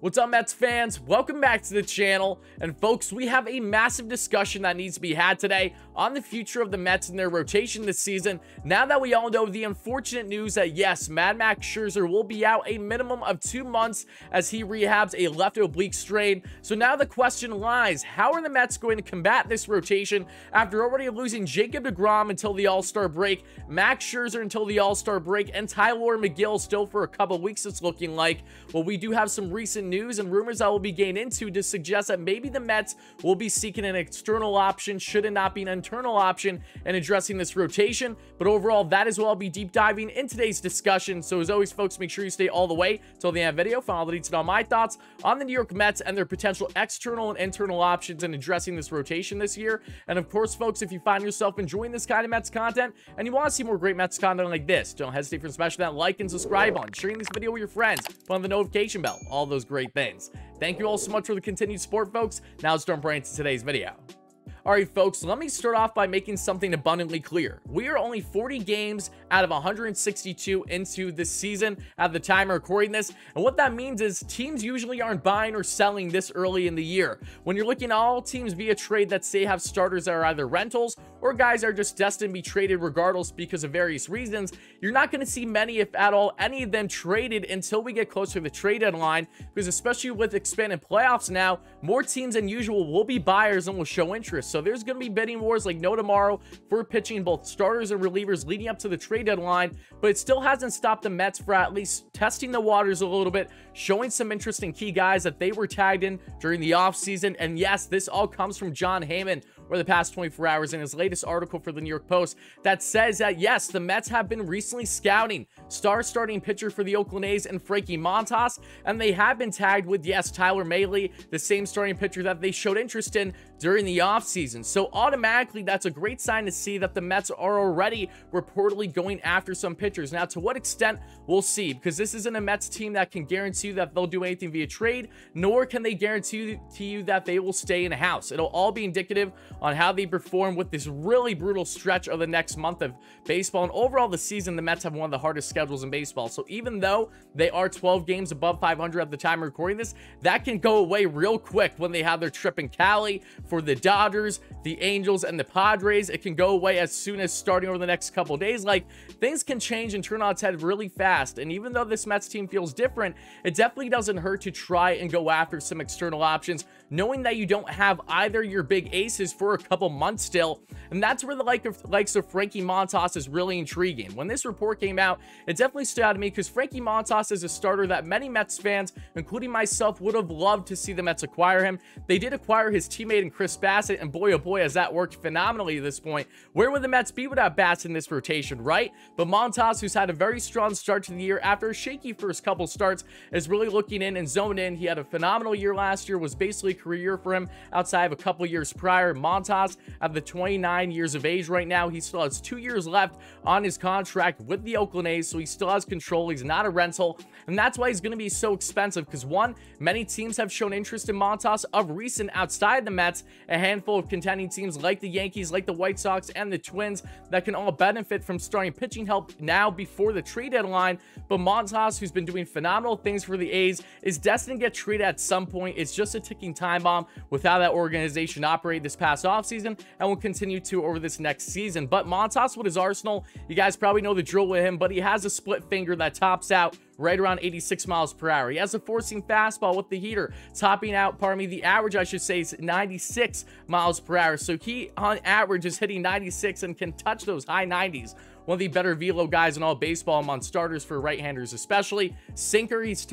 What's up, Mets fans? Welcome back to the channel. And folks, we have a massive discussion that needs to be had today on the future of the Mets and their rotation this season. Now that we all know the unfortunate news that yes, Mad Max Scherzer will be out a minimum of 2 months as he rehabs a left oblique strain. So now the question lies, how are the Mets going to combat this rotation after already losing Jacob deGrom until the All-Star break, Max Scherzer until the All-Star break, and Tyler McGill still for a couple weeks it's looking like? Well, we do have some recent news and rumors I will be getting into to suggest that maybe the Mets will be seeking an external option should it not be an internal option in addressing this rotation. But overall, that is what I'll be deep diving in today's discussion. So as always, folks, make sure you stay all the way till the end of the video. Follow the details on my thoughts on the New York Mets and their potential external and internal options in addressing this rotation this year. And of course, folks, if you find yourself enjoying this kind of Mets content and you want to see more great Mets content like this, don't hesitate to smash that like and subscribe button, sharing this video with your friends, put on the notification bell, all those great things. Thank you all so much for the continued support, folks. Now let's jump right into today's video. Alright folks, let me start off by making something abundantly clear. We are only 40 games out of 162 into this season at the time of recording this, and what that means is teams usually aren't buying or selling this early in the year. When you're looking at all teams via trade that say have starters that are either rentals or guys are just destined to be traded regardless because of various reasons, you're not going to see many, if at all, any of them traded until we get closer to the trade deadline, because especially with expanded playoffs now, more teams than usual will be buyers and will show interest. So there's going to be bidding wars like no tomorrow for pitching both starters and relievers leading up to the trade deadline, but it still hasn't stopped the Mets for at least testing the waters a little bit, showing some interesting key guys that they were tagged in during the offseason. And yes, this all comes from Jon Heyman over the past 24 hours in his latest article for the New York Post that says that yes, the Mets have been recently scouting starting pitcher for the Oakland A's and Frankie Montas, and they have been tagged with yes, Tyler Mahle, the same starting pitcher that they showed interest in during the offseason. So automatically, that's a great sign to see that the Mets are already reportedly going after some pitchers. Now, to what extent, we'll see, because this isn't a Mets team that can guarantee you that they'll do anything via trade, nor can they guarantee to you that they will stay in-house. It'll all be indicative on how they perform with this really brutal stretch of the next month of baseball. And overall, the season, the Mets have one of the hardest schedules in baseball. So even though they are 12 games above 500 at the time of recording this, that can go away real quick when they have their trip in Cali for the Dodgers, the Angels, and the Padres. It can go away as soon as starting over the next couple of days. Like, things can change and turn on its head really fast. And even though this Mets team feels different, it definitely doesn't hurt to try and go after some external options, knowing that you don't have either your big aces for a couple months still. And that's where the likes of Frankie Montas is really intriguing. When this report came out, it definitely stood out to me because Frankie Montas is a starter that many Mets fans, including myself, would have loved to see the Mets acquire him. They did acquire his teammate in Chris Bassett, and boy, oh boy, has that worked phenomenally at this point. Where would the Mets be without Bassett in this rotation, right? But Montas, who's had a very strong start to the year after a shaky first couple starts, is really looking in and zoned in. He had a phenomenal year last year, was basically a career year for him outside of a couple years prior. Montas, at the 29 years of age right now, he still has 2 years left on his contract with the Oakland A's, so he still has control. He's not a rental, and that's why he's going to be so expensive, because one, many teams have shown interest in Montas of recent outside the Mets, a handful of contending teams like the Yankees, like the White Sox, and the Twins that can all benefit from starting pitching help now before the trade deadline. But Montas, who's been doing phenomenal things for the A's, is destined to get traded at some point. It's just a ticking time bomb with how that organization operated this past offseason and will continue to over this next season. But Montas with his arsenal, you guys probably know the drill with him, but he has a split finger that tops out right around 86 miles per hour. He has a four-seam fastball with the heater, topping out, the average, I should say, is 96 miles per hour. So he, on average, is hitting 96 and can touch those high 90s. One of the better velo guys in all baseball among starters for right-handers especially. Sinker, he's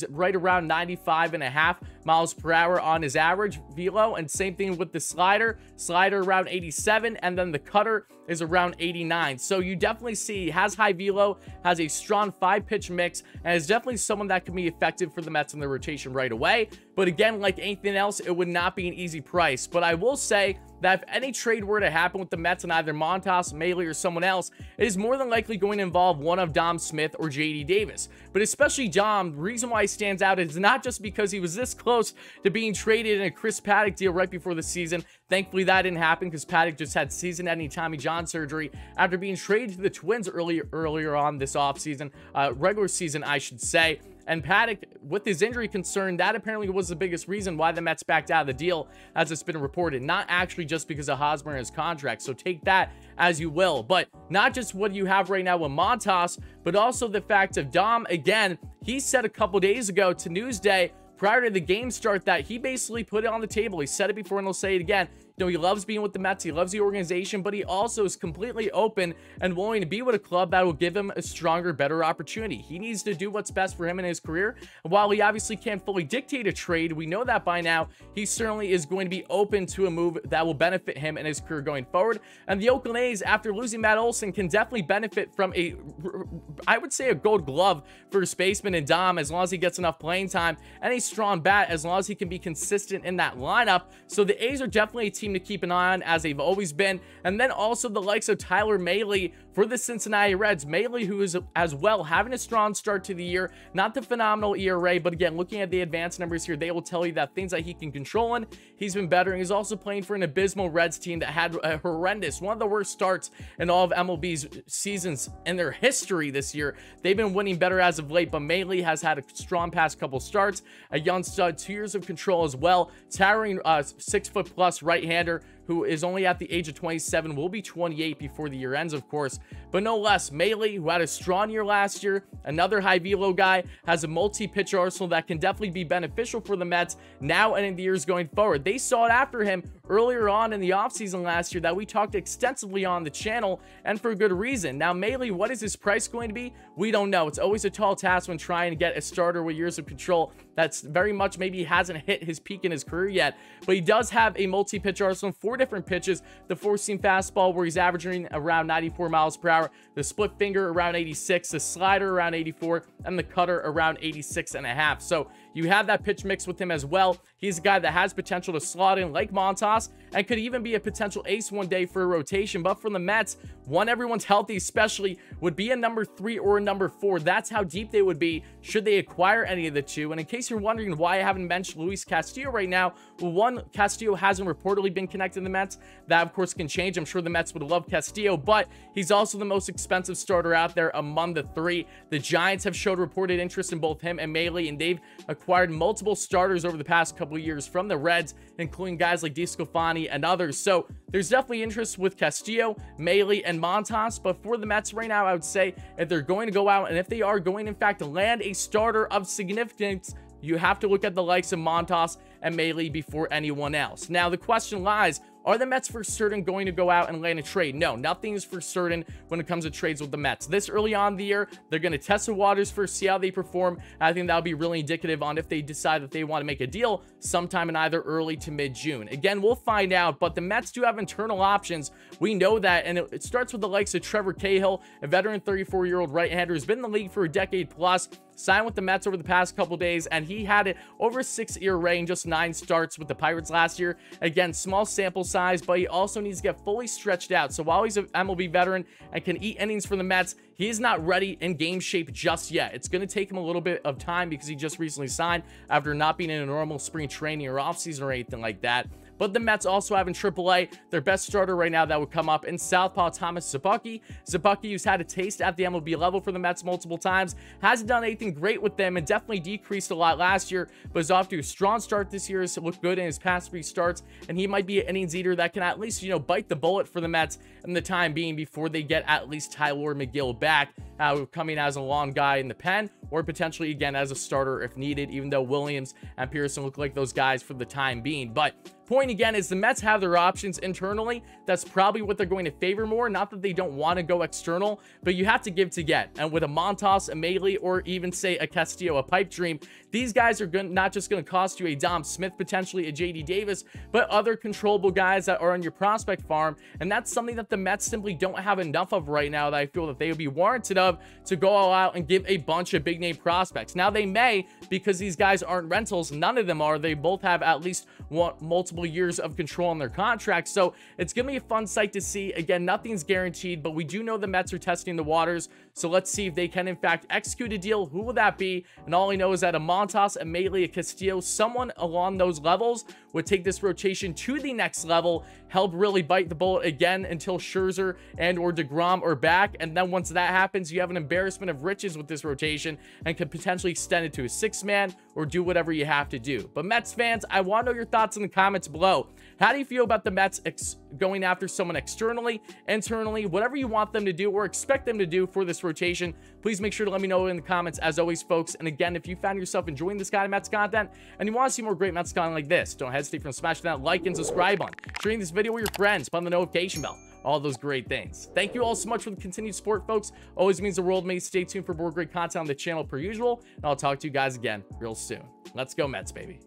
right around 95.5 miles per hour on his average velo, and same thing with the slider around 87, and then the cutter is around 89. So you definitely see he has high velo, has a strong 5-pitch mix, and is definitely someone that can be effective for the Mets in the rotation right away. But again, like anything else, it would not be an easy price. But I will say that if any trade were to happen with the Mets and either Montas, Mahle, or someone else, it is more than likely going to involve one of Dom Smith or JD Davis. But especially Dom, the reason why he stands out is not just because he was this close to being traded in a Chris Paddack deal right before the season. Thankfully, that didn't happen because Paddack just had season-ending Tommy John surgery after being traded to the Twins earlier on this offseason, regular season, I should say. And Paddock, with his injury concern, that apparently was the biggest reason why the Mets backed out of the deal, as it's been reported. Not actually just because of Hosmer and his contract. So take that as you will. But not just what you have right now with Montas, but also the fact of Dom. Again, he said a couple days ago to Newsday, prior to the game start, that he basically put it on the table. He said it before and he'll say it again. You know, he loves being with the Mets. He loves the organization, but he also is completely open and willing to be with a club that will give him a stronger, better opportunity. He needs to do what's best for him in his career. And while he obviously can't fully dictate a trade, we know that by now, he certainly is going to be open to a move that will benefit him in his career going forward. And the Oakland A's, after losing Matt Olson, can definitely benefit from I would say a gold glove first baseman in Dom, as long as he gets enough playing time, and a strong bat, as long as he can be consistent in that lineup. So the A's are definitely a team to keep an eye on, as they've always been. And then also the likes of Tyler Mahle for the Cincinnati Reds. Mahle, who is as well having a strong start to the year, not the phenomenal ERA, but again, looking at the advanced numbers here, they will tell you that things that he can control in, he's been better. And he's also playing for an abysmal Reds team that had a horrendous, one of the worst starts in all of MLB's seasons in their history this year. They've been winning better as of late, but Mahle has had a strong past couple starts. A young stud, 2 years of control as well, towering 6-foot-plus right-hander, who is only at the age of 27, will be 28 before the year ends, of course. But no less, Mahle, who had a strong year last year, another high velo guy, has a multi-pitch arsenal that can definitely be beneficial for the Mets now and in the years going forward. They sought after him earlier on in the offseason last year that we talked extensively on the channel, and for good reason. Now, Mahle, what is his price going to be? We don't know. It's always a tall task when trying to get a starter with years of control that's very much maybe hasn't hit his peak in his career yet, but he does have a multi-pitch arsenal, 4 different pitches, the 4-seam fastball where he's averaging around 94 miles per hour, the split finger around 86, the slider around 84, and the cutter around 86.5. So you have that pitch mix with him as well. He's a guy that has potential to slot in like Montas and could even be a potential ace one day for a rotation. But for the Mets, one, everyone's healthy, especially, would be a number 3 or a number 4. That's how deep they would be should they acquire any of the two. And in case you're wondering why I haven't mentioned Luis Castillo right now, well, one, Castillo hasn't reportedly been connected to the Mets. That, of course, can change. I'm sure the Mets would love Castillo, but he's also the most expensive starter out there among the 3. The Giants have showed reported interest in both him and Mahle, and they've acquired multiple starters over the past couple of years from the Reds, including guys like DeSclafani and others. So there's definitely interest with Castillo, Mahle, and Montas. But for the Mets right now, I would say if they're going to go out, and if they are going, in fact, to land a starter of significance, you have to look at the likes of Montas and Mahle before anyone else. Now, the question lies, are the Mets for certain going to go out and land a trade? No, nothing is for certain when it comes to trades with the Mets. This early on in the year, they're going to test the waters first, see how they perform. I think that'll be really indicative on if they decide that they want to make a deal sometime in either early to mid-June. Again, we'll find out, but the Mets do have internal options. We know that, and it starts with the likes of Trevor Cahill, a veteran 34-year-old right-hander who's been in the league for a decade plus, signed with the Mets over the past couple days, and he had it over a 6 ERA in just 9 starts with the Pirates last year. Again, small sample size, but he also needs to get fully stretched out. So while he's an MLB veteran and can eat innings for the Mets, he is not ready in game shape just yet. It's going to take him a little bit of time because he just recently signed after not being in a normal spring training or offseason or anything like that. But the Mets also have in AAA their best starter right now that would come up in southpaw Thomas Szapucki. Szapucki, who's had a taste at the MLB level for the Mets multiple times, hasn't done anything great with them and definitely decreased a lot last year, but is off to a strong start this year. Has looked good in his past 3 starts, and he might be an innings eater that can at least, you know, bite the bullet for the Mets in the time being before they get at least Tyler McGill back, coming as a long guy in the pen, or potentially again as a starter if needed, even though Williams and Pearson look like those guys for the time being. But point again is the Mets have their options internally. That's probably what they're going to favor more. Not that they don't want to go external, but you have to give to get. And with a Montas, a Mahle, or even say a Castillo, a pipe dream, these guys are not just going to cost you a Dom Smith, potentially a JD Davis, but other controllable guys that are on your prospect farm. And that's something that the Mets simply don't have enough of right now that I feel that they would be warranted of to go all out and give a bunch of big name prospects. Now they may, because these guys aren't rentals. None of them are. They both have at least multiple years of control on their contracts. So it's going to be a fun sight to see. Again, nothing's guaranteed, but we do know the Mets are testing the waters. So let's see if they can in fact execute a deal. Who will that be? And all I know is that a Montas, a Mahle, a Castillo, someone along those levels would take this rotation to the next level, help really bite the bullet again until Scherzer and or DeGrom are back. And then once that happens, you have an embarrassment of riches with this rotation, and could potentially extend it to a 6-man or do whatever you have to do. But Mets fans, I want to know your thoughts in the comments below. How do you feel about the Mets going after someone externally, internally, whatever you want them to do or expect them to do for this rotation? Please make sure to let me know in the comments as always, folks. And again, if you found yourself enjoying this kind of Mets content and you want to see more great Mets content like this, don't hesitate from smashing that like and subscribe button, sharing this video with your friends, on the notification bell, all those great things. Thank you all so much for the continued support, folks. Always means the world to me. Stay tuned for more great content on the channel per usual, and I'll talk to you guys again real soon. Let's go Mets, baby.